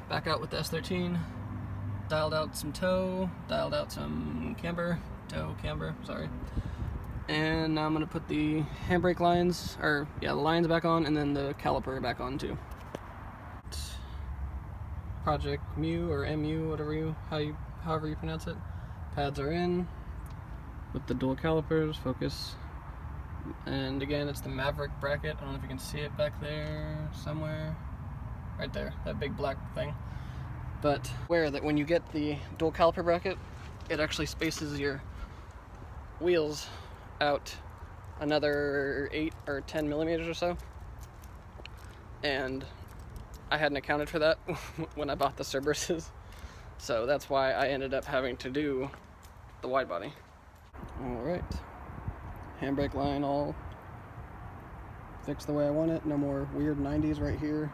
back out with the S13, dialed out some toe, dialed out some camber, sorry. And now I'm gonna put the handbrake lines, the lines back on, and then the caliper back on too. Project Mu or MU, however you pronounce it. Pads are in with the dual calipers, focus. And again, it's the Maverick bracket. I don't know if you can see it back there somewhere. Right there, that big black thing. But aware that when you get the dual caliper bracket, it actually spaces your wheels out another 8 or 10 millimeters or so. And I hadn't accounted for that when I bought the Cerberuses. So that's why I ended up having to do the wide body. Alright. Handbrake line all fixed the way I want it. No more weird 90s right here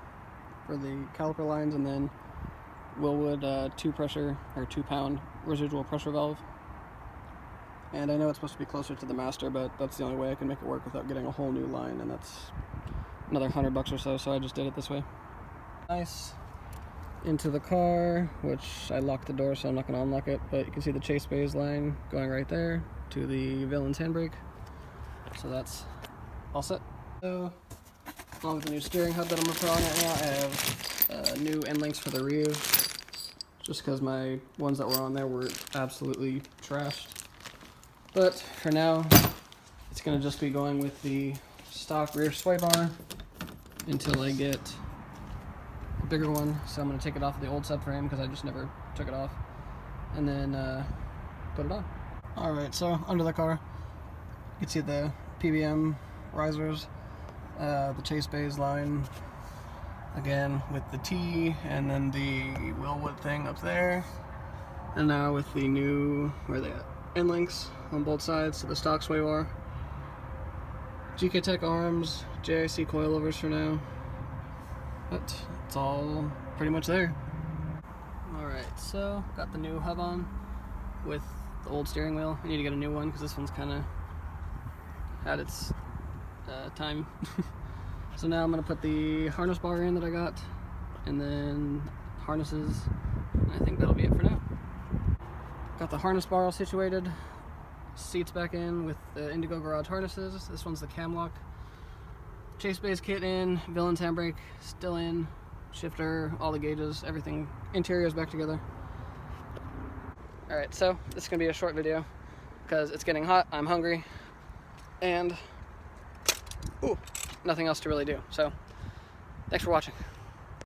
for the caliper lines, and then Willwood 2-pound residual pressure valve. And I know it's supposed to be closer to the master, but that's the only way I can make it work without getting a whole new line, and that's another $100 or so, so I just did it this way. Nice. Into the car, which I locked the door so I'm not going to unlock it, but you can see the Chase Bays line going right there to the Villain's handbrake. So that's all set. So, along with the new steering hub that I'm going to put on right now, I have new end links for the rear, just because my ones that were on there were absolutely trashed. But for now, it's going to just be going with the stock rear sway bar until I get a bigger one. So I'm going to take it off of the old subframe because I just never took it off, and then put it on. Alright, so under the car, you can see the PBM risers, the Chase Bays line, again with the T, and then the Willwood thing up there, and now with the new, where are they at? End links on both sides, so the stock sway bar, GK Tech arms, JIC coilovers for now, but it's all pretty much there. Alright, so got the new hub on with the old steering wheel. I need to get a new one because this one's kind of had its time. So now I'm going to put the harness bar in that I got, and then harnesses, and I think that'll be it for now. Got the harness bar all situated, seats back in with the Indigo Garage harnesses. This one's the cam lock. Chase Bays kit in, Villain's handbrake still in, shifter, all the gauges, everything. Interior is back together. Alright, so this is going to be a short video because it's getting hot, I'm hungry, and nothing else to really do. So, thanks for watching.